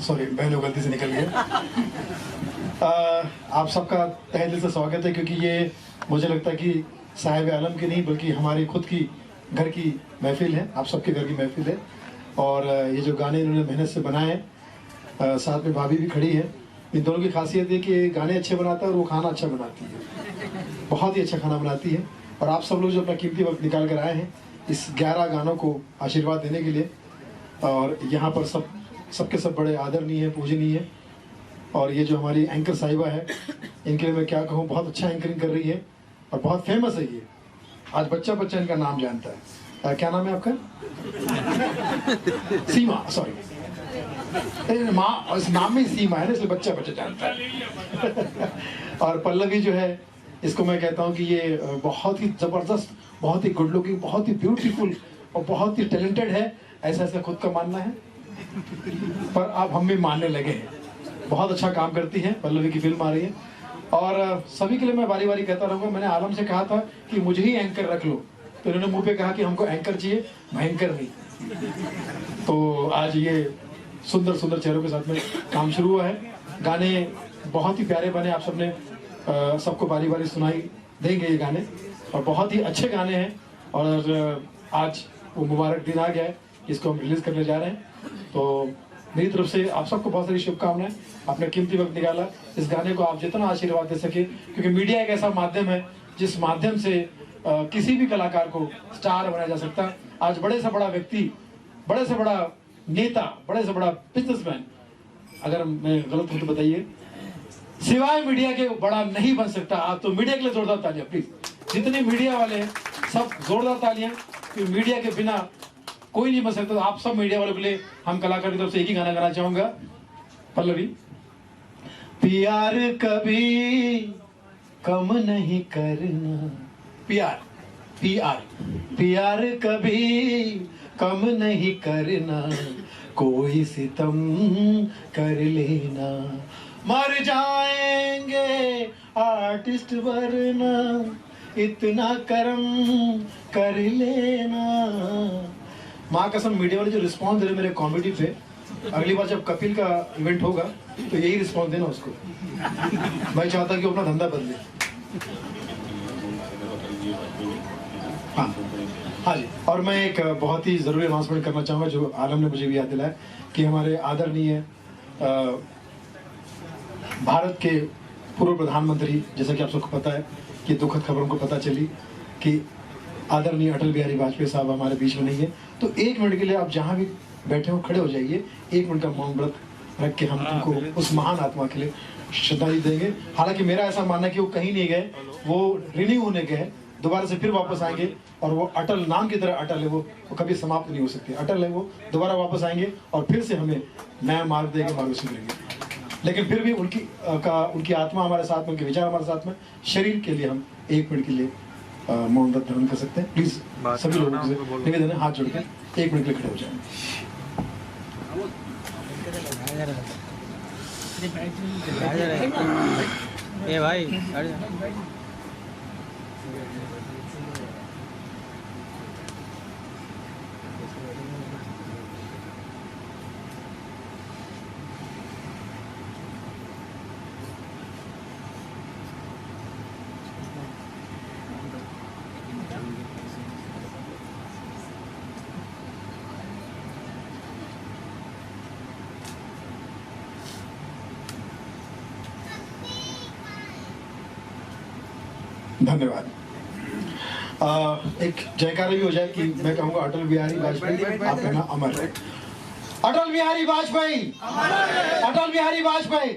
Sorry बहनों गलती से निकल गया। आप सबका तहे दिल से स्वागत है, क्योंकि ये मुझे लगता है कि साहिब आलम की नहीं बल्कि हमारी खुद की घर की महफिल है, आप सबके घर की महफिल है। और ये जो गाने इन्होंने मेहनत से बनाए हैं, साथ में भाभी भी खड़ी है। इन दोनों की खासियत है कि गाने अच्छे बनाता है और वो खाना अच्छा बनाती है, बहुत ही अच्छा खाना बनाती है। और आप सब लोग जो अपना कीमती वक्त निकाल कर आए हैं इस 11 गानों को आशीर्वाद देने के लिए, और यहाँ पर सबके सब बड़े आदरणीय है, पूजनीय है। और ये जो हमारी एंकर साहिबा है, इनके लिए मैं क्या कहूँ, बहुत अच्छा एंकरिंग कर रही है और बहुत फेमस है ये। आज बच्चा बच्चा इनका नाम जानता है। क्या नाम है आपका? सीमा, सॉरी, माँ, इस नाम में सीमा है ना, इसलिए बच्चा बच्चा जानता है। और पल्लवी जो है, इसको मैं कहता हूँ कि ये बहुत ही जबरदस्त, बहुत ही गुड लुकिंग, बहुत ही ब्यूटीफुल और बहुत ही टैलेंटेड है, ऐसा ऐसा खुद का मानना है। पर अब हम भी मानने लगे हैं। बहुत अच्छा काम करती है, पल्लवी की फिल्म आ रही है। और सभी के लिए मैं बारी बारी कहता रहूँगा। मैंने आलम से कहा था कि मुझे ही एंकर रख लो, तो इन्होंने मुंह पे कहा कि हमको एंकर चाहिए, भयंकर नहीं। तो आज ये सुंदर सुंदर चेहरों के साथ में काम शुरू हुआ है। गाने बहुत ही प्यारे बने, आप सबने सबको बारी बारी सुनाई देंगे ये गाने, और बहुत ही अच्छे गाने हैं। और आज वो मुबारक दिन आ गया है, इसको हम रिलीज करने जा रहे हैं। तो मेरी तरफ से आप सबको बहुत सारी शुभकामनाएं। आपने कीमती वक्त निकाला, इस गाने को आप जितना आशीर्वाद दे सके, क्योंकि मीडिया एक ऐसा माध्यम है जिस माध्यम से किसी भी कलाकार को स्टार बनाया जा सकता है। आज बड़े से बड़ा व्यक्ति, बड़े से बड़ा नेता, बड़े से बड़ा बिजनेसमैन, अगर मैं गलत हूं तो बताइए, सिवाय मीडिया के बड़ा नहीं बन सकता। आप तो मीडिया के लिए जोरदार तालियां प्लीज, जितने मीडिया वाले हैं सब जोरदार तालियां, क्योंकि मीडिया के बिना कोई नहीं बन सकता। तो आप सब मीडिया वालों के लिए हम कलाकार की तरफ से एक ही गाना गाना चाहूंगा। पल्लवी, प्यार कभी कम नहीं करना, प्यार प्यार प्यार कभी कम नहीं करना, कोई सितम कर लेना, मर जाएंगे आर्टिस्ट वरना, इतना करम कर लेना। माँ कसम, मीडिया वाले जो रिस्पॉन्स दे रहे मेरे कॉमेडी पे, अगली बार जब कपिल का इवेंट होगा तो यही रिस्पॉन्स देना उसको। मैं चाहता कि वो अपना धंधा बदले। हाँ जी, और मैं एक बहुत ही ज़रूरी अनाउंसमेंट करना चाहूँगा, जो आलम ने मुझे भी याद दिलाया, कि हमारे आदरणीय भारत के पूर्व प्रधानमंत्री, जैसा कि आप सबको पता है कि दुखद खबरों को पता चली कि आदरणीय अटल बिहारी वाजपेयी साहब हमारे बीच में नहीं है। तो 1 मिनट के लिए आप जहाँ भी बैठे हो खड़े हो जाइए, 1 मिनट का मौन व्रत रख के हम उनको, उस महान आत्मा के लिए श्रद्धांजलि देंगे। हालांकि मेरा ऐसा मानना है कि वो कहीं नहीं गए, वो रिन्यू होने गए, दोबारा से फिर वापस आएंगे। और वो अटल नाम की तरह अटल है, वो कभी समाप्त नहीं हो सकती, अटल है वो, दोबारा वापस आएंगे और फिर से हमें नया मार्ग देंगे, मार्गदर्शन करेंगे। लेकिन फिर भी उनकी आत्मा हमारे साथ में, उनके विचार हमारे साथ में, शरीर के लिए हम 1 मिनट के लिए मौन व्रत धारण कर सकते हैं। प्लीज सभी लोगों से निवेदन है, हाथ जोड़ के 1 मिनट के लिए खड़े हो जाएं। ए भाई, धन्यवाद। एक जयकारा भी हो जाए कि मैं कहूँगा अटल बिहारी वाजपेयी आप कहना अमर है। अटल बिहारी वाजपेयी, अटल बिहारी वाजपेयी।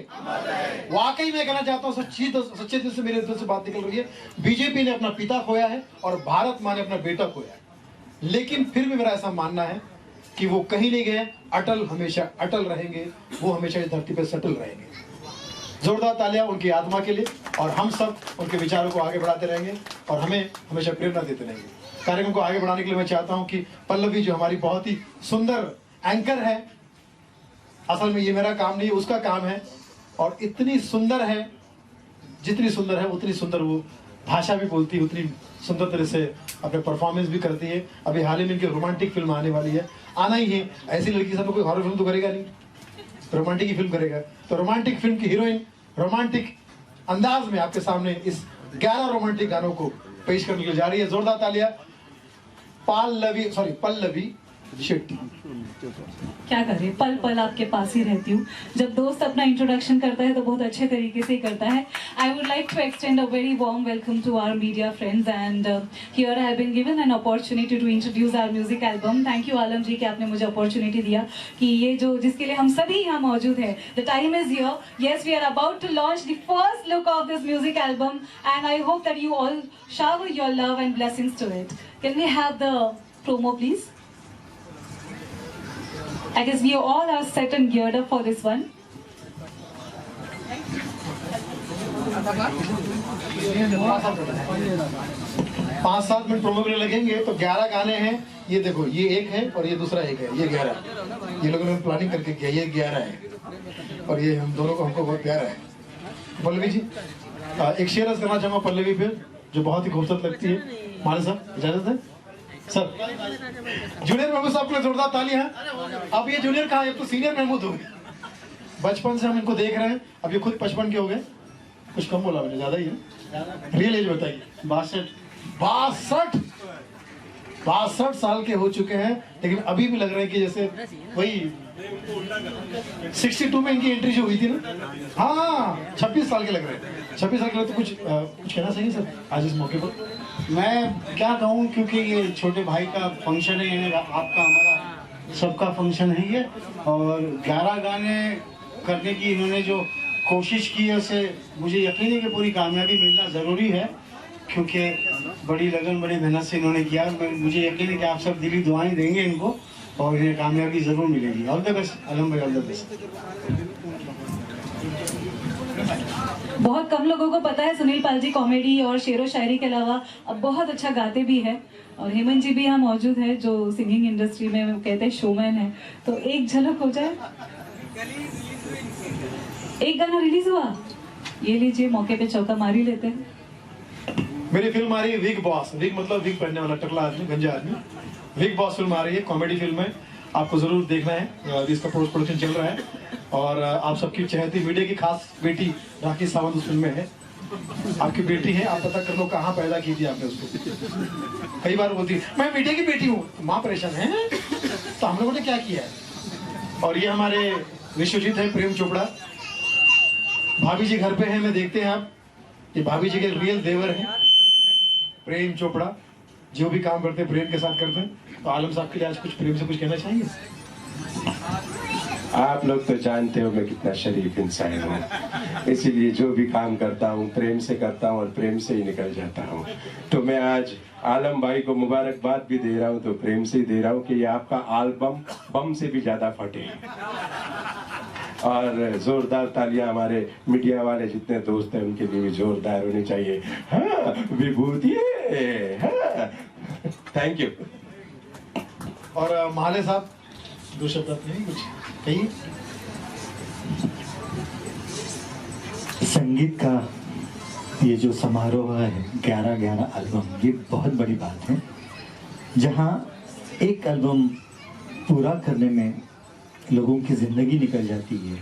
वाकई मैं कहना चाहता हूँ, सच्चे दिल से मेरे दिल से बात निकल रही है। बीजेपी ने अपना पिता खोया है और भारत माँ ने अपना बेटा खोया है, लेकिन फिर भी मेरा ऐसा मानना है कि वो कहीं नहीं गए। अटल हमेशा अटल रहेंगे, वो हमेशा इस धरती पर सटल रहेंगे। जोरदार तालियां उनकी आत्मा के लिए, और हम सब उनके विचारों को आगे बढ़ाते रहेंगे और हमें हमेशा प्रेरणा देते रहेंगे। कार्यक्रम को आगे बढ़ाने के लिए मैं चाहता हूं कि पल्लवी जो हमारी बहुत ही सुंदर एंकर है, असल में ये मेरा काम नहीं, उसका काम है, और इतनी सुंदर है, जितनी सुंदर है उतनी सुंदर वो भाषा भी बोलती है, उतनी सुंदर तरह से अपने परफॉर्मेंस भी करती है। अभी हाल ही में इनकी रोमांटिक फिल्म आने वाली है, आना ही है। ऐसी लड़की के साथ कोई हॉरर फिल्म तो करेगा नहीं, तो रोमांटिक की फिल्म करेगा। तो रोमांटिक फिल्म की हीरोइन रोमांटिक अंदाज में आपके सामने इस 11 रोमांटिक गानों को पेश करने के लिए जा रही है। जोरदार तालियां पल्लवी शेट्टी। क्या करें, पल पल आपके पास ही रहती हूँ। जब दोस्त अपना इंट्रोडक्शन करता है तो बहुत अच्छे तरीके से करता है। I would like to extend a very warm welcome to our media friends and here I have been given an opportunity to introduce our music album. Thank you Alam ji कि आपने मुझे अपॉर्चुनिटी दिया कि ये जो जिसके लिए हम सभी यहाँ मौजूद है। The time is here. Yes, we are about to launch the first look of this music album and I hope that you all shower your love and blessings to it. Can we have the promo please? I guess we all are set and geared up for this one. 5-7 minute promo के लिए लगेंगे। तो 11 गाने हैं। ये देखो, ये एक है और ये दूसरा एक है, ये 11। ये लोगों ने प्लानिंग करके किया, ये 11 है और ये हम दोनों को हमको बहुत प्यारा है। पल्लवी जी एक शेर अर्ज करना चाहूंगा पल्लवी पे, जो बहुत ही खूबसूरत लगती है। माले साहब इजाजत है सर। जूनियर महमूद साहब के लिए जोरदार तालियां। अब ये जूनियर कहाँ है, अब तो सीनियर महमूद हो गए। बचपन से हम इनको देख रहे हैं, अब ये खुद 55 के हो गए। कुछ कम बोला मैंने, ज्यादा ही है। रियल एज बताइए। 62 साल के हो चुके हैं, लेकिन अभी भी लग रहा है कि जैसे वही 62 में इनकी एंट्री जो हुई थी ना। हाँ 26 साल के लग रहे हैं। 26 साल के लिए तो कुछ कहना चाहिए सर आज इस मौके पर। मैं क्या कहूँ, क्योंकि ये छोटे भाई का फंक्शन है, यानी आपका हमारा सबका फंक्शन है ये। और 11 गाने करने की इन्होंने जो कोशिश की है, उसे मुझे यकीन है कि पूरी कामयाबी मिलना ज़रूरी है, क्योंकि बड़ी लगन बड़ी मेहनत से इन्होंने किया। मुझे यकीन है कि आप सब दिली दुआएं देंगे इनको और इन्हें कामयाबी ज़रूर मिलेगी। ऑल द बेस्ट आलम भाई, ऑल द बेस्ट। बहुत कम लोगों को पता है सुनील पाल जी कॉमेडी और शेरो शायरी के अलावा अब बहुत अच्छा गाते भी हैं। और हेमंत जी भी यहाँ मौजूद है जो सिंगिंग इंडस्ट्री में कहते हैं शोमैन है। तो एक झलक हो जाए, एक गाना रिलीज हुआ, ये लीजिए, मौके पे चौका मारी लेते हैं। मेरी फिल्म आ रही है विग बॉस। विग मतलब विग पहनने वाला टकला आदमी, गंजा आदमी। विग बॉस फिल्म आ रही है, कॉमेडी फिल्म है, आपको जरूर देखना है। इसका पोस्ट प्रोडक्शन चल रहा है और आप सबकी चहेती मीडिया की खास बेटी राखी सावंत उस फिल्म में है। आपकी बेटी है, आप पता कर लो कहाँ पैदा की थी आपने उसको। कई बार बोलती मैं मीडिया की बेटी हूँ, माँ परेशान है, तो हम लोगों ने क्या किया है। और ये हमारे विश्वजीत है, प्रेम चोपड़ा। भाभी जी घर पे हैं, मैं देखते हैं आप, ये भाभी जी के रियल देवर हैं प्रेम चोपड़ा। जो भी काम करते हैं प्रेम के साथ करते हैं। तो आलम साहब के लिए आज कुछ प्रेम से कुछ कहना चाहेंगे? आप लोग तो जानते हो मैं कितना शरीफ इंसान हूँ, इसीलिए जो भी काम करता हूँ प्रेम से करता हूँ और प्रेम से ही निकल जाता हूँ। तो मैं आज आलम भाई को मुबारकबाद भी दे रहा हूँ, तो प्रेम से ही दे रहा हूँ कि ये आपका एल्बम बम से भी ज्यादा फटे। और जोरदार तालियां हमारे मीडिया वाले जितने दोस्त हैं उनके लिए भी जोरदार होनी चाहिए। हाँ विभूति है, हाँ। Thank you. और माले साहब दो शब्द अपने कुछ कहिए। संगीत का ये जो समारोह है 11-11 एल्बम, ये बहुत बड़ी बात है। जहाँ एक एल्बम पूरा करने में लोगों की ज़िंदगी निकल जाती है,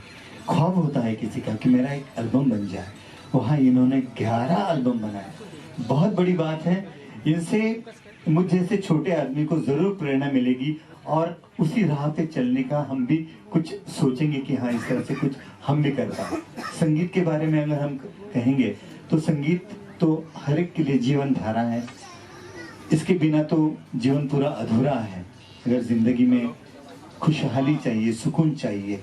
ख्वाब होता है किसी का कि मेरा एक एल्बम बन जाए, वहाँ इन्होंने 11 एल्बम बनाए, बहुत बड़ी बात है। इनसे मुझ जैसे छोटे आदमी को ज़रूर प्रेरणा मिलेगी और उसी राह पे चलने का हम भी कुछ सोचेंगे कि हाँ इस तरह से कुछ हम भी कर पाए। संगीत के बारे में अगर हम कहेंगे तो संगीत तो हर एक के लिए जीवन धारा है, इसके बिना तो जीवन पूरा अधूरा है। अगर ज़िंदगी में खुशहाली चाहिए, सुकून चाहिए,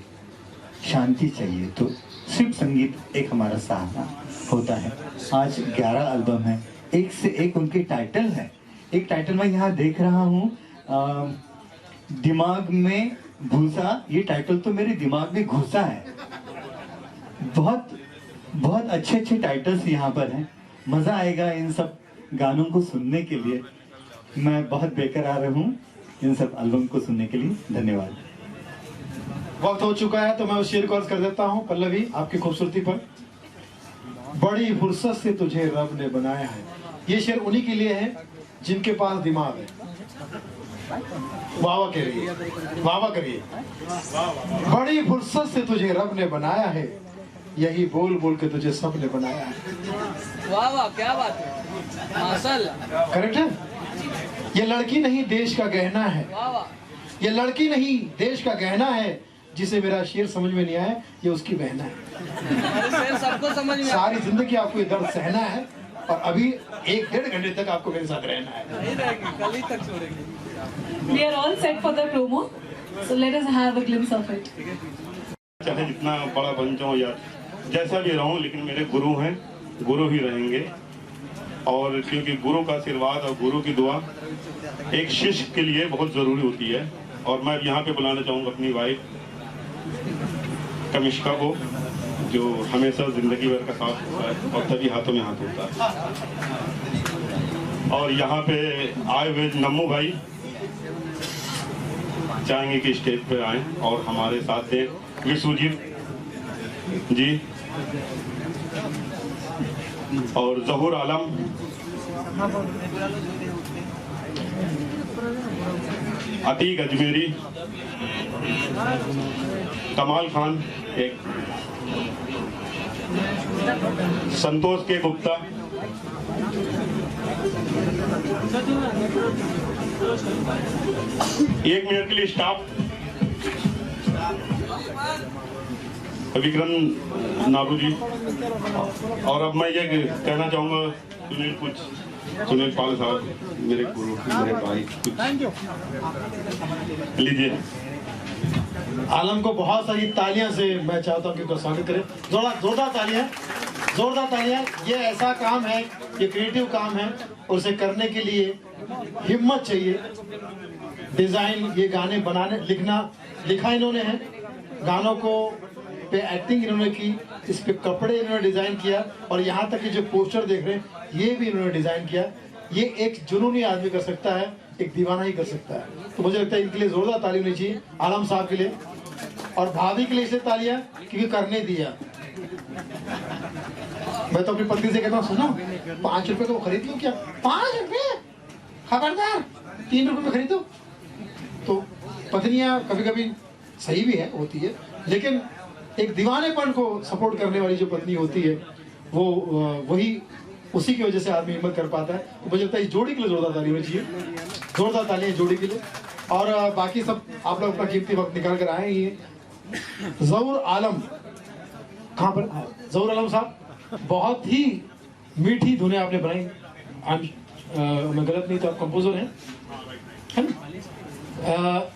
शांति चाहिए, तो सिर्फ संगीत एक हमारा सहारा होता है। आज 11 एल्बम है, एक से एक उनके टाइटल है। एक टाइटल मैं यहाँ देख रहा हूँ, दिमाग में घुसा, ये टाइटल तो मेरे दिमाग में घुसा है। बहुत बहुत अच्छे अच्छे टाइटल्स यहाँ पर हैं। मज़ा आएगा इन सब गानों को सुनने के लिए। मैं बहुत बेकरार हूँ इन सब एल्बम को सुनने के लिए। धन्यवाद। वक्त हो चुका है तो मैं उस शेर को अर्ज कर देता हूँ पल्लवी आपकी खूबसूरती पर। बड़ी फुर्सत से तुझे रब ने बनाया है। ये शेर उन्हीं के लिए है जिनके पास दिमाग है। वाह वाह करिए, वाह वाह करिए। बड़ी फुर्सत से तुझे रब ने बनाया है, यही बोल बोल के तुझे सब ने बनाया है। वाह वाह, क्या बात है, माशाल्लाह। करेक्ट है। ये लड़की नहीं देश का गहना है, वाह वाह, ये लड़की नहीं देश का गहना है, जिसे मेरा शेर समझ में नहीं आया ये उसकी बहना है। अरे शेर सबको समझ में सारी जिंदगी आपको ये दर्द सहना है और अभी 1-1.5 घंटे तक आपको मेरे साथ रहना है। नहीं रहेगी, कल ही तक छोड़ेंगे। We are all set for the promo, so let us have a glimpse of it. चाहे जितना बड़ा बन जाऊं या जैसा भी रहूं, लेकिन मेरे गुरु हैं, गुरु ही रहेंगे। और क्योंकि गुरु का आशीर्वाद और गुरु की दुआ एक शिष्य के लिए बहुत जरूरी होती है। और मैं यहाँ पे बुलाना चाहूँगा अपनी वाइफ कनिष्का को, जो हमेशा जिंदगी भर का साथ होता है और तभी हाथों में हाथ होता है। और यहाँ पे आए हुए नम्मू भाई चाहेंगे कि स्टेज पे आए और हमारे साथ थे विश्वजीत जी और जहूर आलम, अतीक अजमेरी, कमाल खान, एक संतोष के गुप्ता, एक मिनट के लिए स्टाफ, विक्रम नारू जी। और अब मैं ये कहना चाहूँगा सुनील पाल साहब, मेरे गुरु, मेरे भाई, कुछ लीजिए। आलम को बहुत सारी तालियां से मैं चाहता हूँ कि उनका स्वागत करें। जोरदार तालियां, जोरदार तालियां। ये ऐसा काम है, ये क्रिएटिव काम है और उसे करने के लिए हिम्मत चाहिए। डिजाइन, ये गाने बनाने, लिखा इन्होंने है, गानों को पे एक्टिंग इन्होंने की, इस पे कपड़े इन्होंने डिजाइन किया और यहाँ तक कि जो पोस्टर देख रहे हैं ये भी इन्होंने डिजाइन किया। ये एक जुनूनी आदमी कर सकता है, एक दीवाना ही कर सकता है। तो मुझे लगता है इनके लिए जोरदार ताली होनी चाहिए, आलम साहब के लिए और भाभी के लिए इसलिए तालियां क्योंकि करने दिया। मैं तो अपनी पत्नी से कहता हूँ, सुनो 5 रुपए को खरीद लो क्या? 5 रुपए? खबरदार, 3 रुपए में खरीदो। तो पत्नियां कभी कभी सही भी है, होती है, लेकिन एक दीवानेपन को सपोर्ट करने वाली जो पत्नी होती है वो वही, उसी की वजह से आदमी हिम्मत कर पाता है। तो मुझे लगता है इस जोड़ी के लिए जोरदार ताली होनी चाहिए, जोरदार ताली है जोड़ी के लिए। और बाकी सब आप लोग अपना कीमती वक्त निकाल कर आए ही हैं। जहूर आलम कहाँ पर? जहूर आलम साहब, बहुत ही मीठी धुनें आपने बनाई। मैं गलत नहीं तो आप कंपोजर हैं, है ना?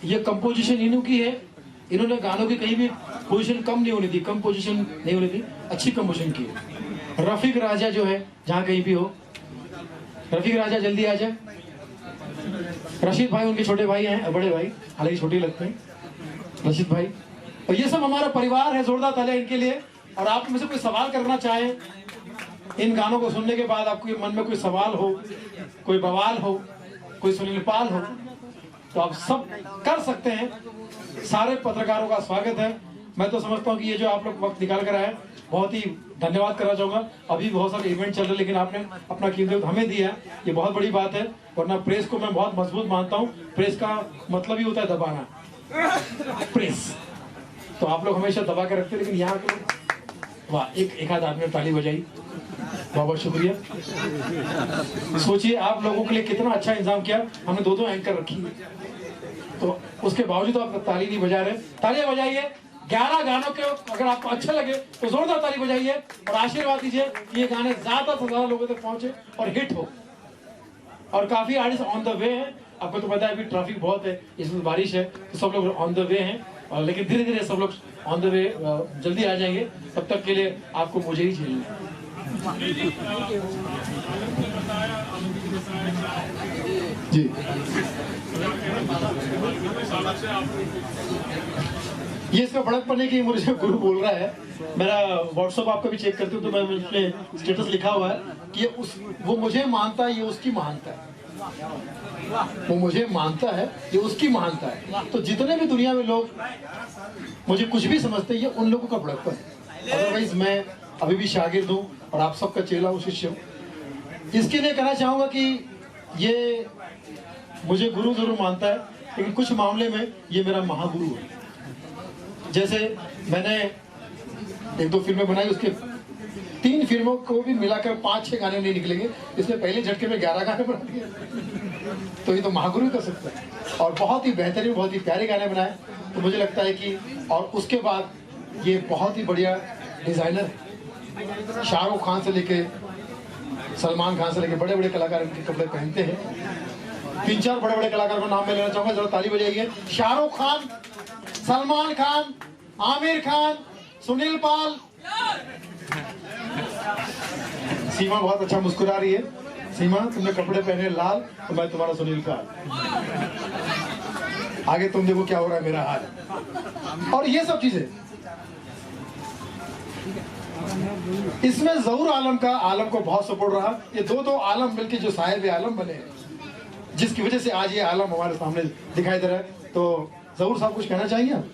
ये कंपोजिशन इन्हों की है, इन्होंने गानों की कहीं भी पोजीशन कम नहीं होनी थी, कम पोजीशन नहीं होनी थी, अच्छी कंपोजिशन की है। रफीक राजा जो है, जहाँ कहीं भी हो, रफीक राजा जल्दी आ जाए। रशीद भाई उनके छोटे भाई हैं, बड़े भाई, हालांकि छोटे लगते हैं, रशीद भाई। और ये सब हमारा परिवार है, जोरदार तालियां इनके लिए। और आप में से कोई सवाल करना चाहे इन गानों को सुनने के बाद, आपके मन में कोई सवाल हो, कोई बवाल हो, कोई सुनील पाल हो, तो आप सब कर सकते हैं। सारे पत्रकारों का स्वागत है। मैं तो समझता हूँ कि ये जो आप लोग वक्त निकाल कर आए, बहुत ही धन्यवाद करना चाहूंगा। अभी बहुत सारे इवेंट चल रहे हैं, लेकिन आपने अपना कीमती वक्त हमें दिया, ये बहुत बड़ी बात है। वरना प्रेस को मैं बहुत मजबूत मानता हूँ, प्रेस का मतलब ही होता है दबाना, प्रेस। तो आप लोग हमेशा दबा के रखते हैं, लेकिन यहाँ के वाह, एक आध आदमी ने ताली बजाई, बहुत बहुत शुक्रिया। सोचिए आप लोगों के लिए कितना अच्छा इंतजाम किया, हमने 2-2 एंकर रखी है, तो उसके बावजूद आप ताली नहीं बजा रहे। तालियां बजाइए। 11 गानों के अगर आपको अच्छे लगे तो जोरदार ताली बजाइए और आशीर्वाद दीजिए कि ये गाने ज्यादा से ज्यादा लोगों तक पहुंचे और हिट हो। और काफी आर्टिस्ट ऑन द वे हैं, आपको तो पता है अभी ट्रैफिक बहुत है, इसमें बारिश है, तो सब लोग ऑन द वे हैं। और लेकिन धीरे धीरे सब लोग ऑन द वे जल्दी आ जाएंगे। तब तक के लिए आपको मुझे ही झेलना है। जी ये इसका बड़कपन है कि मुझे गुरु बोल रहा है। मेरा व्हाट्सएप आपका भी चेक करते हो तो मैं उसमें स्टेटस लिखा हुआ है कि वो मुझे मानता है, ये उसकी महानता है। वो मुझे मानता है, ये उसकी महानता है। तो जितने भी दुनिया में लोग मुझे कुछ भी समझते हैं, ये उन लोगों का बड़कपन है। अदरवाइज मैं अभी भी शागिर्द हूँ और आप सबका चेला हूँ, शिष्य हूँ। इसके लिए कहना चाहूँगा कि ये मुझे गुरु जरूर मानता है, लेकिन कुछ मामले में ये मेरा महागुरु है। जैसे मैंने 1-2 फिल्में बनाई, उसके 3 फिल्मों को भी मिलाकर 5-6 गाने नहीं निकलेंगे, इसमें पहले झटके में 11 गाने बना दिए। तो ये तो महागुरु कर सकता है। और बहुत ही बेहतरीन, बहुत ही प्यारे गाने बनाए। तो मुझे लगता है कि और उसके बाद ये बहुत ही बढ़िया डिजाइनर है। शाहरुख खान से लेके सलमान खान से लेके बड़े बड़े कलाकार इनके कपड़े पहनते हैं। 3-4 बड़े बड़े कलाकार का नाम मैं लेना चाहूंगा, जरा ताली बजाइए। शाहरुख खान, सलमान खान, आमिर खान, सुनील पाल। सीमा बहुत अच्छा मुस्कुरा रही है। सीमा, तुमने कपड़े पहने लाल तो मैं तुम्हारा सुनील पाल। आगे तुम देखो क्या हो रहा है मेरा हाल। और ये सब चीजें इसमें जहूर आलम को बहुत सपोर्ट रहा। ये दो आलम मिलके जो साहिब आलम बने हैं, जिसकी वजह से आज ये आलम हमारे सामने दिखाई दे रहा है। तो जहूर साहब कुछ कहना चाहेंगे आप?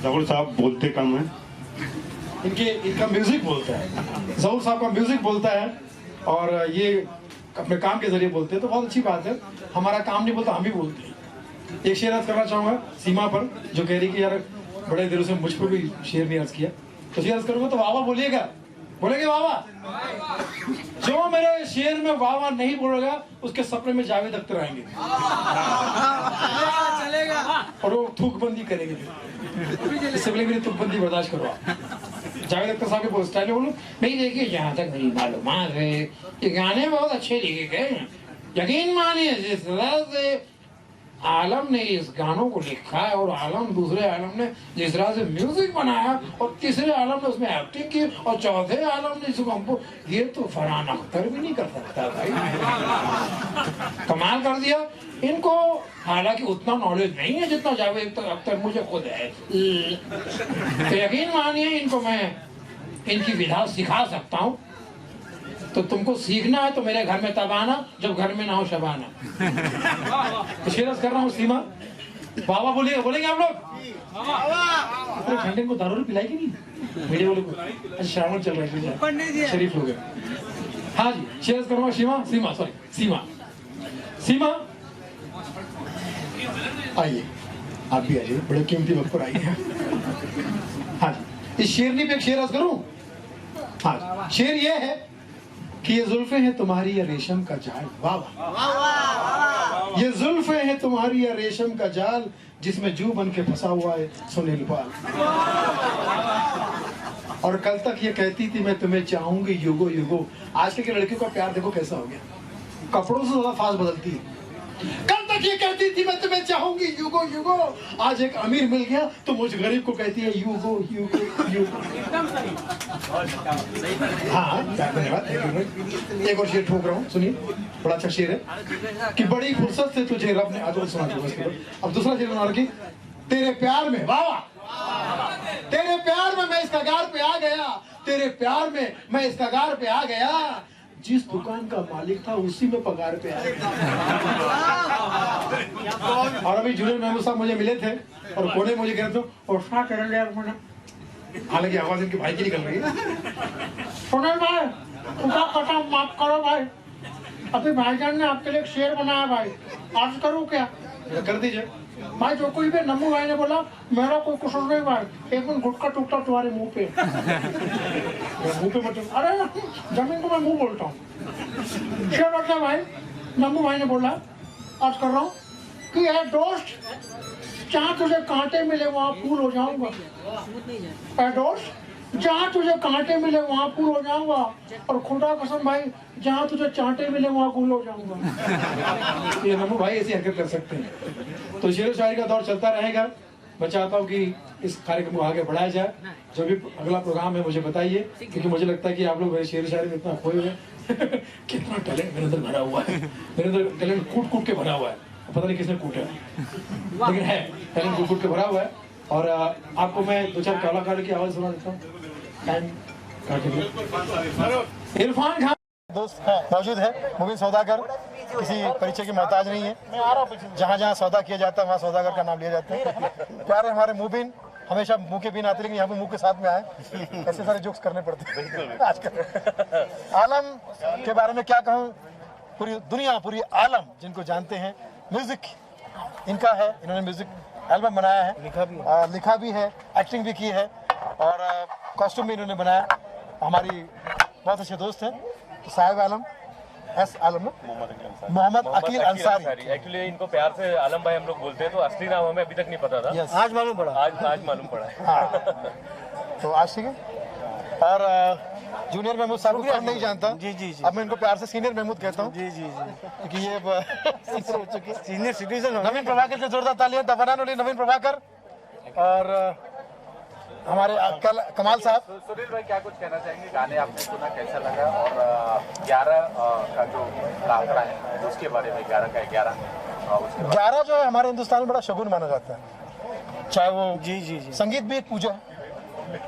जहूर साहब बोलते कम है, इनका म्यूजिक बोलता है। जहूर साहब का म्यूजिक बोलता है और ये अपने काम के जरिए बोलते हैं, तो बहुत अच्छी बात है। हमारा काम नहीं बोलता, हम ही बोलते हैं। एक शेर अर्ज करना चाहूंगा सीमा पर, जो कह रही कि यार बड़े देरों से मुझ पर भी शेर नहीं अर्ज किया, तो शेर अर्ज करूंगा तो वाह वाह बोलिएगा। बोलेंगे वाह वाह? जो मेरे शेर में वाह वाह नहीं बोलेगा उसके सपने में जावेद अख्तर आएंगे और वो थूकबंदी करेंगे। इससे पहले मेरी थूकबंदी बर्दाश्त करो। जावेद अख्तर साहब के स्टाइल में बोलूं, नहीं देखिए जहाँ तक मेरी मालूमात है ये गाने बहुत अच्छे लिखे गए हैं। यकीन मानिए जिस तरह से आलम ने इस गानों को लिखा है और आलम दूसरे आलम ने जिस तरह से म्यूजिक बनाया और तीसरे आलम ने उसमें एक्टिंग की और चौथे आलम ने इसको हमको, ये तो फरहान अख्तर भी नहीं कर सकता भाई। कमाल कर दिया। इनको हालांकि उतना नॉलेज नहीं है जितना जावेद अख्तर मुझे खुद है, तो यकीन मानिए इनको मैं इनकी विधा सिखा सकता हूँ। तो तुमको सीखना है तो मेरे घर में तब आना, जब घर में ना हो शबाना। तो शेर कर रहा हूँ सीमा, बाबा बोलेंगे आप लोग? ठंडे को दारू पिलाएगी नहीं मेरे वाले को? अच्छा श्रावण चल रहा है, शरीफ हो गए। हाँ जी, शेर कर रहा हूँ सीमा आइए, आप भी आइए, बड़े कीमती वक्त पर आइए। हाँ जी, इस शेरनी पे एक शेर अर्ज करूं? हाँ, शेर ये है कि ये जुल्फे हैं तुम्हारी या रेशम का जाल। वाह वाह। ये जुल्फे हैं तुम्हारी या रेशम का जाल, जिसमें जू बन के फंसा हुआ है सुनील पाल। और कल तक ये कहती थी मैं तुम्हें चाहूंगी युगो युगो। आजकल की लड़कियों का प्यार देखो कैसा हो गया, कपड़ों से ज्यादा फास्ट बदलती है। कल तक ये कहती थी मैं तुम्हें चाहूंगी युगो युगो, आज एक अमीर मिल गया तो मुझ गरीब को कहती है युगो युगो युगो। हाँ धन्यवाद। एक और शेर ठोक रहा हूँ, सुनिए, बड़ा अच्छा शेर है कि बड़ी फुर्सत से तुझे रब ने आज सुना दूंगा। अब दूसरा शेर बना रखी, तेरे प्यार में, वाह वाह, तेरे प्यार में मैं इस कगार पे आ गया, तेरे प्यार में मैं इस कगार पे आ गया, जिस दुकान का मालिक था उसी में पगार पे आया। और अभी जुनेद महमूद साहब मुझे मिले थे और कोने मुझे कह रहे थे, और क्या कर रहे हैं मैंने, हालांकि आवाज इनके भाई की निकल रही है। सुनील भाई उनका कसम माफ करो भाई, अभी भाईजान ने आपके लिए एक शेर बनाया भाई, आज करूँ क्या? कर दीजिए भाई। जो कुछ भी नमू भाई ने बोला मेरा कोई कसूर नहीं भाई, एक दिन गुटका टूटता तुम्हारे मुंह पे। मुंह पे मतलब, अरे जमीन को मैं मुंह बोलता हूँ। शेर होता है भाई, नमू भाई ने बोला, आज कर रहा हूँ कि है दोस्त, जहाँ तुझे कांटे मिले वहाँ फूल हो जाऊंगा। दोस्त, जहाँ तुझे कांटे मिले वहाँ फूल हो जाऊंगा, और खुदा कसम भाई जहाँ तुझे चांटे मिले वहाँ गुल हो जाऊंगा। ये नमू भाई ऐसी हरकत कर सकते हैं। तो शेर शायरी का दौर चलता रहेगा। मैं चाहता हूँ कि इस कार्यक्रम को आगे बढ़ाया जाए। जो भी अगला प्रोग्राम है मुझे बताइए, क्योंकि मुझे लगता है कि आप लोग शेर शायरी में इतना खोए हुए कितना टैलेंट मेरे अंदर भरा हुआ है, मेरे अंदर टैलेंट कूट कूट के भरा हुआ है, पता नहीं किसने कूटा है, लेकिन है टैलेंट कूट कूट के भरा हुआ है। और आपको मैं 2-4 कलाकार की आवाज सुना देता हूँ। इरफान खान दोस्त मौजूद है, मुबीन सौदागर किसी परिचय की मोहताज नहीं है। जहाँ जहाँ सौदा किया जाता है वहाँ सौदागर का नाम लिया जाता है। प्यारे हमारे मुबीन, हमेशा मुंह के बिना आते, लेकिन यहाँ पे मुंह के साथ में आए, ऐसे सारे जोक्स करने पड़ते हैं आजकल। आलम के बारे में क्या कहूँ, पूरी दुनिया, पूरी आलम जिनको जानते हैं, म्यूजिक इनका है, इन्होंने म्यूजिक एल्बम बनाया है, लिखा भी है, एक्टिंग भी की है और कॉस्ट्यूम भी इन्होंने बनाया। हमारी बहुत अच्छे दोस्त हैं, तो साहिब आलम, एस आलम, मोहम्मद अकील अंसारी। एक्चुअली इनको प्यार से आलम भाई हम लोग बोलते हैं, तो असली नाम हमें अभी तक नहीं पता था। यस, आज मालूम पड़ा। आज मालूम पड़ा है। हाँ, तो आज ठीक है। और जूनियर महमूद साहब को कौन नहीं जानता, जी जी जी, अब मैं इनको प्यार से सीनियर महमूद कहता हूँ, जी जी जी, क्योंकि ये हो चुके सीनियर सिटीजन हो। नवीन प्रभाकर से जोरदार तालियां, दफनान उली नवीन प्रभाकर। और हमारे कमाल साहब। सुनील भाई क्या कुछ कहना चाहेंगे, गाने आपने सुना कैसा लगा, और 11 का जो आंकड़ा है उसके बारे में, 11 का 11 जो है हमारे हिंदुस्तान में बड़ा शगुन माना जाता है, चाहे वो जी जी जी, संगीत भी एक पूजा है,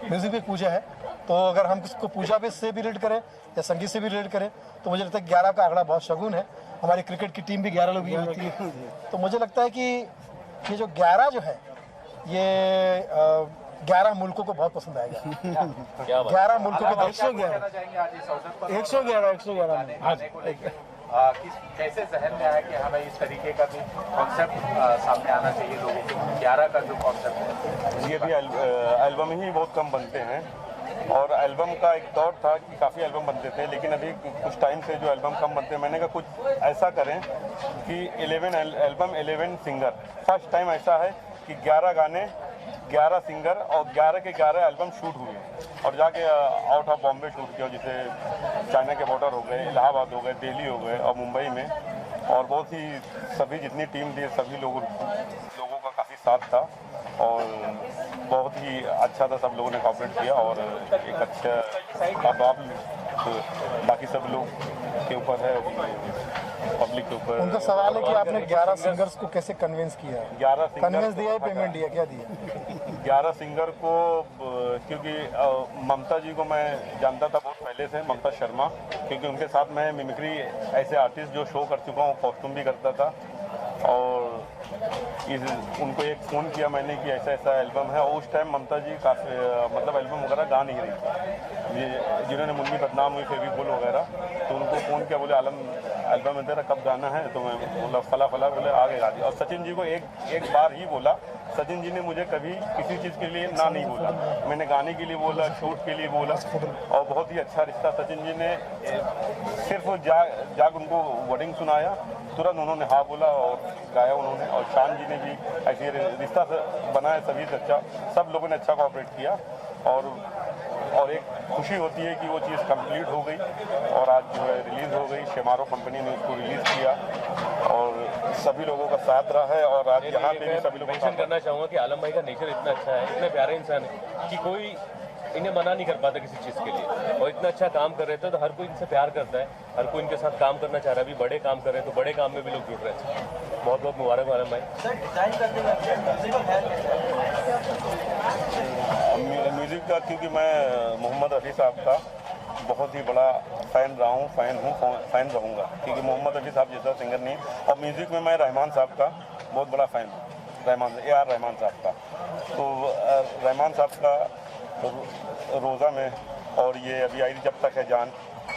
म्यूजिक भी एक पूजा है। तो अगर हम उसको पूजा भी से भी रिलेट करें या संगीत से भी रिलेट करें, तो मुझे लगता है 11 का आंकड़ा बहुत शगुन है। हमारी क्रिकेट की टीम भी 11 लोग ही होती है, तो मुझे लगता है कि ये जो 11 जो है, ये 11 मुल्कों को बहुत पसंद आएगा। 11 मुल्कों को 111 कैसे जहन में आया कि हाँ भाई इस तरीके का भी कॉन्सेप्ट सामने आना चाहिए लोगों को, 11 का जो कॉन्सेप्ट है। ये भी एल्बम ही बहुत कम बनते हैं, और एल्बम का एक दौर था कि काफ़ी एल्बम बनते थे, लेकिन अभी कुछ टाइम से जो एल्बम कम बनते हैं, मैंने कहा कुछ ऐसा करें कि 11 एल्बम 11 सिंगर। फर्स्ट टाइम ऐसा है कि 11 गाने, 11 सिंगर और 11 के 11 एल्बम शूट हुए और जाके आउट ऑफ बॉम्बे शूट किया, जैसे चाइना के बॉर्डर हो गए, इलाहाबाद हो गए, दिल्ली हो गए और मुंबई में, और बहुत ही सभी जितनी टीम थी सभी लोगों का काफ़ी साथ था और बहुत ही अच्छा था, सब लोगों ने कोऑपरेट किया और एक अच्छा अब बाकी सब लोग के ऊपर है, पब्लिक के ऊपर। उनका सवाल है कि आपने 11 सिंगर्स को कैसे कन्विंस किया? 11 कन्विंस दिया है, पेमेंट दिया, क्या दिया? 11 सिंगर को, क्योंकि ममता जी को मैं जानता था बहुत पहले से, ममता शर्मा, क्योंकि उनके साथ मैं मिमिक्री ऐसे आर्टिस्ट जो शो कर चुका हूँ, कॉस्ट्यूम भी करता था, और उनको एक फ़ोन किया मैंने कि ऐसा ऐसा एल्बम है, और उस टाइम ममता जी काफ़ी मतलब एल्बम वगैरह गा नहीं रही थी, ये जिन्होंने मुन्नी बदनाम हुई, फेविकोल वगैरह, तो उनको फ़ोन किया, बोले आलम एल्बम है तेरा, कब गाना है? तो मैं बोला फला फला, बोले आगे गा दिया। और सचिन जी को एक बार ही बोला, सचिन जी ने मुझे कभी किसी चीज़ के लिए ना नहीं बोला, मैंने गाने के लिए बोला, शूट के लिए बोला, और बहुत ही अच्छा रिश्ता। सचिन जी ने सिर्फ जाग उनको वर्डिंग सुनाया, तुरंत उन्होंने हाँ बोला और गाया उन्होंने, और शान जी ने भी ऐसे रिश्ता बनाया, सभी से अच्छा, सब लोगों ने अच्छा कोऑपरेट किया, और एक खुशी होती है कि वो चीज़ कंप्लीट हो गई और आज जो है रिलीज़ हो गई। शेमारो कंपनी ने उसको रिलीज़ किया और सभी लोगों का साथ रहा है, और आज यहाँ पे भी सभी लोग मेंशन करना चाहूँगा कि आलम भाई का नेचर इतना अच्छा है, इतने प्यारे इंसान है कि कोई इन्हें मना नहीं कर पाता किसी चीज़ के लिए, और इतना अच्छा काम कर रहे थे तो हर कोई इनसे प्यार करता है, हर कोई इनके साथ काम करना चाह रहा है। अभी बड़े काम कर रहे हैं तो बड़े काम में भी लोग जुड़ रहे हैं। बहुत बहुत मुबारक आलम भाई। म्यूज़िक का, क्योंकि मैं मोहम्मद रफ़ी साहब का बहुत ही बड़ा फ़ैन रहा हूँ, फ़ैन रहूँगा, क्योंकि मोहम्मद रफ़ी साहब जैसा सिंगर नहीं। और म्यूज़िक में मैं रहमान साहब का बहुत बड़ा फ़ैन हूँ, A.R. रहमान साहब का। तो रहमान साहब का रोज़ा में, और ये अभी आई जब तक है जान,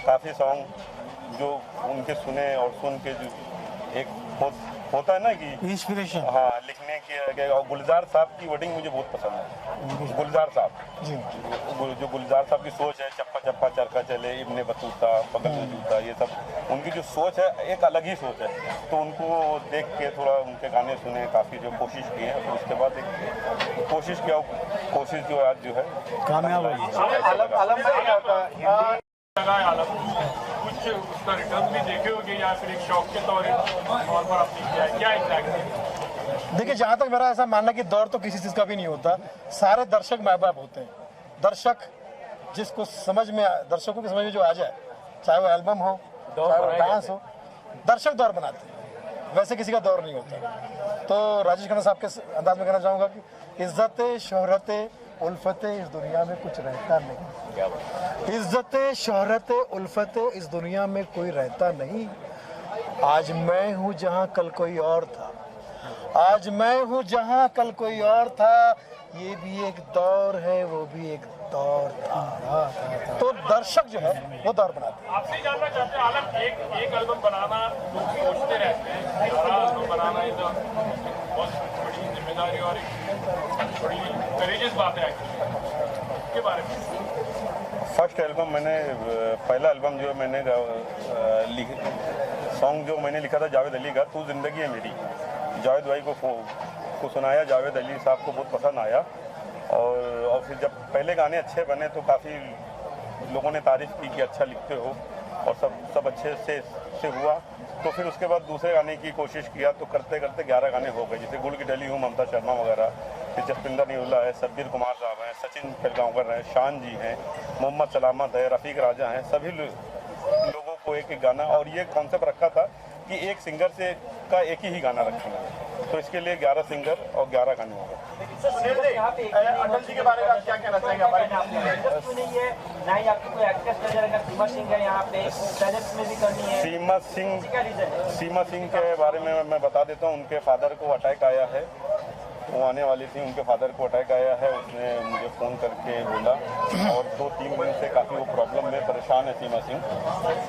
काफ़ी सॉन्ग जो उनके सुने और सुन के जो एक होता है ना कि इंस्पिरेशन, हाँ, लिखने के। और गुलजार साहब की वर्डिंग मुझे बहुत पसंद है। गुलजार साहब जी, जो गुलजार साहब की सोच है, चप्पा चप्पा चरखा चले, इब्ने बतूता, बगल में जूता, ये सब उनकी जो सोच है एक अलग ही सोच है। तो उनको देख के थोड़ा उनके गाने सुने, काफ़ी जो कोशिश की है, तो उसके बाद एक कोशिश किया, कोशिश जो आज जो है कामयाब हुई। कुछ उसका रिटर्न भी देखे होंगे या फिर एक शौक के तौर पर आपने क्या इम्पैक्ट? देखिए, जहाँ तक मेरा ऐसा मानना कि दौर तो किसी चीज़ का भी नहीं होता, सारे दर्शक माँ बाप होते हैं। दर्शक जिसको समझ में, दर्शकों की समझ में जो आ जाए, चाहे वो एल्बम हो, चाहे वो डांस हो, दर्शक दौर बनाते हैं, वैसे किसी का दौर नहीं होता। तो राजेश खन्ना साहब के अंदाज में कहना चाहूँगा कि इज्जत शोहरत उल्फत इस दुनिया में कुछ रहता नहीं। इज्जत शोहरत उल्फत इस दुनिया में कोई रहता नहीं। आज मैं हूँ जहाँ कल कोई और था, आज मैं हूँ जहाँ कल कोई और था, ये भी एक दौर है, वो भी एक दौर था। तो दर्शक जो है वो दौर बनाते हैं। आपसे जानना चाहते हैं आलम, एक एल्बम बनाना लोग सोचते रहते हैं, बड़ा एल्बम बनाना ये तो बहुत बड़ी जिम्मेदारी और एक बड़ी करेजियस बात है इसके बारे में। फर्स्ट एल्बम मैंने, पहला एल्बम जो मैंने सॉन्ग जो मैंने लिखा था जावेद अली का, तू जिंदगी है मेरी, जावेद भाई को सुनाया, जावेद अली साहब को बहुत पसंद आया। और फिर जब पहले गाने अच्छे बने तो काफ़ी लोगों ने तारीफ़ की कि अच्छा लिखते हो, और सब अच्छे से हुआ। तो फिर उसके बाद दूसरे गाने की कोशिश किया, तो करते करते 11 गाने हो गए। जैसे गुड़ की डली हूँ, ममता शर्मा वगैरह, फिर जसपिंदर निउल्ला है, सब्बीर कुमार साहब हैं, सचिन पिलगांवकर हैं, शान जी हैं, मोहम्मद सलामत है, रफ़ीक राजा हैं, सभी लोगों को एक एक गाना। और ये कॉन्सेप्ट रखा था कि एक सिंगर से का एक ही गाना रखेंगे, तो इसके लिए 11 सिंगर और 11 गाने होंगे। अटल जी के बारे में आप क्या कहना चाहेंगे? हमारे ना ही आपको कोई एक्ट्रेस नजर आएगा, सीमा सिंह है यहाँ पे, सैलेक्ट में भी करनी है। सीमा सिंह के बारे में मैं बता देता हूँ। उनके फादर को अटैक आया है, वो आने वाली थी, उनके फादर को अटैक आया है। उसने मुझे फ़ोन करके बोला, और 2-3 दिन से काफ़ी वो प्रॉब्लम में परेशान है सीमा सिंह,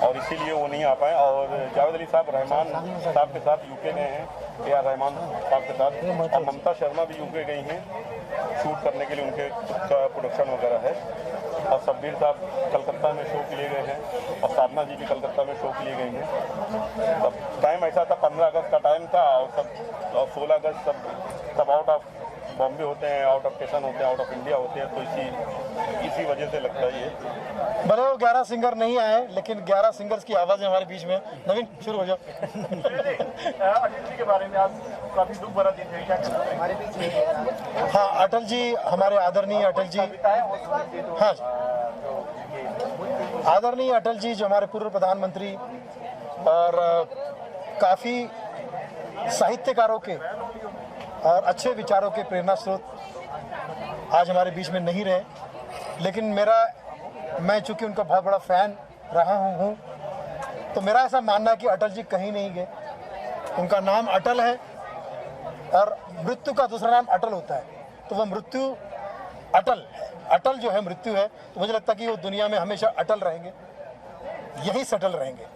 और इसीलिए वो नहीं आ पाए। और जावेद अली साहब रहमान साहब के साथ यूके गए हैं, AR रहमान साहब के साथ, और ममता शर्मा भी यूके गई हैं शूट करने के लिए, उनके खुद का प्रोडक्शन वगैरह है। और सब्बीर साहब कलकत्ता में शो के लिए गए हैं, और साधना जी भी कलकत्ता में शो के लिए गई हैं। तब टाइम ऐसा था, 15 अगस्त का टाइम था, और 16 अगस्त सब आउट ऑफ बॉम्बे होते हैं, आउट ऑफ स्टेशन होते हैं, आउट ऑफ इंडिया होते हैं। तो इसी वजह से लगता है ये। भले वो 11 सिंगर नहीं आए, लेकिन 11 सिंगर्स की आवाज़ें हमारे बीच में। नवीन शुरू हो जाओ। अटल जी के बारे में आप काफी दुख भरा दिन है, क्या कहना हमारे बीच में? हाँ, अटल जी हमारे आदरणीय अटल जी, हाँ आदरणीय अटल जी जो हमारे पूर्व प्रधानमंत्री और काफ़ी साहित्यकारों के और अच्छे विचारों के प्रेरणा स्रोत आज हमारे बीच में नहीं रहे। लेकिन मैं चूँकि उनका बहुत बड़ा फ़ैन रहा हूँ, तो मेरा ऐसा मानना है कि अटल जी कहीं नहीं गए। उनका नाम अटल है, और मृत्यु का दूसरा नाम अटल होता है, तो वह मृत्यु अटल जो है मृत्यु है। तो मुझे लगता है कि वो दुनिया में हमेशा अटल रहेंगे, यही सटल रहेंगे।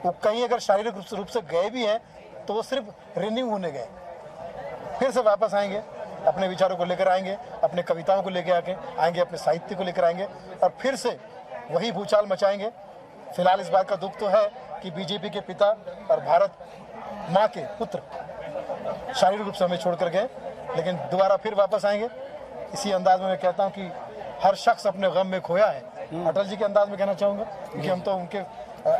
वो कहीं अगर शारीरिक रूप से गए भी हैं, तो वो सिर्फ रिन्यू होने गए, फिर से वापस आएंगे, अपने विचारों को लेकर आएंगे, अपने कविताओं को लेकर आएंगे, अपने साहित्य को लेकर आएंगे, और फिर से वही भूचाल मचाएंगे। फिलहाल इस बात का दुख तो है कि बीजेपी के पिता और भारत माँ के पुत्र शारीरिक रूप से हमें छोड़कर गए, लेकिन दोबारा फिर वापस आएंगे। इसी अंदाज में मैं कहता हूँ कि हर शख्स अपने गम में खोया है। अटल जी के अंदाज में कहना चाहूँगा, क्योंकि हम तो उनके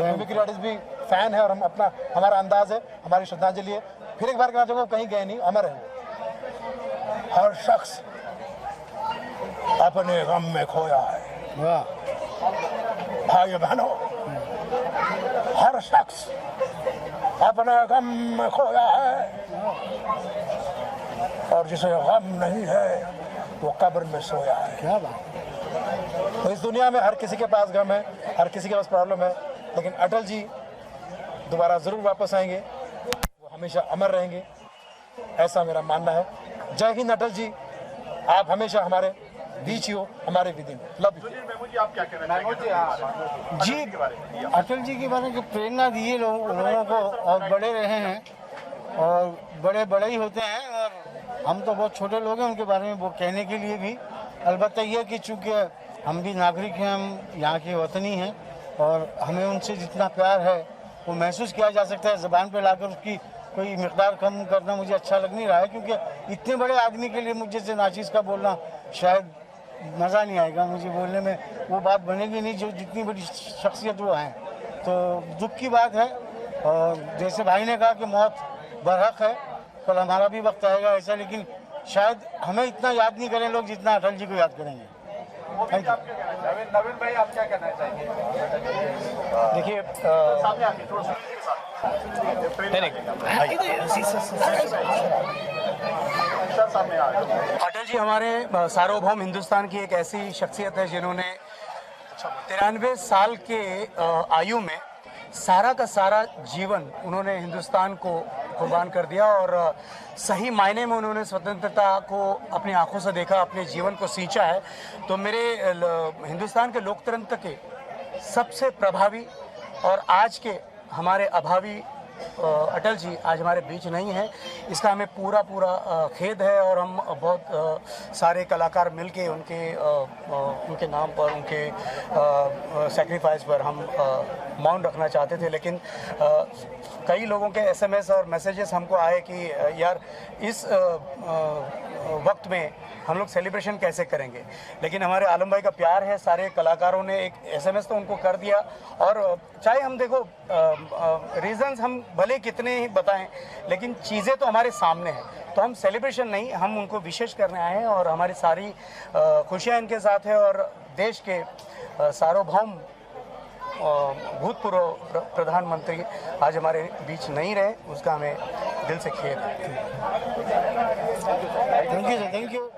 मिमिक्री आर्टिस्ट भी फैन है, और हमारा अंदाज है, हमारी श्रद्धांजलि है। फिर एक बार कहना चाहूँगा, कहीं गए नहीं, अमर है वो। हर शख्स अपने गम में खोया है। वाह भाई बहनों, हर शख्स अपने गम में खोया है, और जिसे गम नहीं है वो कब्र में सोया है। क्या बात। तो इस दुनिया में हर किसी के पास गम है, हर किसी के पास प्रॉब्लम है, लेकिन अटल जी दोबारा ज़रूर वापस आएंगे, वो हमेशा अमर रहेंगे, ऐसा मेरा मानना है। जय हिंद अटल जी, आप हमेशा हमारे बीच ही हो, हमारे विद इन। Love you. आप क्या कहना चाहेंगे? जी, अटल जी के बारे में प्रेरणा दिए लोगों को, और बड़े रहे हैं, और बड़े ही होते हैं, और हम तो बहुत छोटे लोग हैं उनके बारे में वो कहने के लिए भी। अलबत्ता ये कि चूँकि हम भी नागरिक हैं, हम यहाँ के वतनी हैं, और हमें उनसे जितना प्यार है वो महसूस किया जा सकता है। ज़बान पे लाकर उसकी कोई मिक़दार कम करना मुझे अच्छा लग नहीं रहा है, क्योंकि इतने बड़े आदमी के लिए मुझे से नाचीज़ का बोलना शायद मज़ा नहीं आएगा, मुझे बोलने में वो बात बनेगी नहीं जो जितनी बड़ी शख्सियत वो हैं। तो दुख की बात है, और जैसे भाई ने कहा कि मौत बरहक है, कल हमारा भी वक्त आएगा ऐसा, लेकिन शायद हमें इतना याद नहीं करें लोग जितना अटल जी को याद करेंगे। नवीन भाई, आप क्या कहना चाहेंगे? देखिए, सामने आके थोड़ा सा अटल जी हमारे सार्वभौम हिंदुस्तान की एक ऐसी शख्सियत है जिन्होंने 93 साल के आयु में सारा का सारा जीवन उन्होंने हिंदुस्तान को कुर्बान कर दिया और सही मायने में उन्होंने स्वतंत्रता को अपनी आंखों से देखा, अपने जीवन को सींचा है। तो मेरे हिंदुस्तान के लोकतंत्र के सबसे प्रभावी और आज के हमारे अभावी अटल जी आज हमारे बीच नहीं है, इसका हमें पूरा खेद है। और हम बहुत सारे कलाकार मिलके उनके नाम पर, उनके सेक्रीफाइस पर हम मौन रखना चाहते थे। लेकिन कई लोगों के एसएमएस और मैसेजेस हमको आए कि यार इस वक्त में हम लोग सेलिब्रेशन कैसे करेंगे। लेकिन हमारे आलम भाई का प्यार है, सारे कलाकारों ने एक एसएमएस तो उनको कर दिया। और चाहे हम देखो रीजंस हम भले कितने ही बताएं, लेकिन चीज़ें तो हमारे सामने हैं। तो हम सेलिब्रेशन नहीं, हम उनको विशेष करने आए हैं और हमारी सारी खुशियाँ इनके साथ है। और देश के सार्वभौम भूतपूर्व प्रधानमंत्री आज हमारे बीच नहीं रहे, उसका हमें दिल से खेद है। Thank you sir, thank you.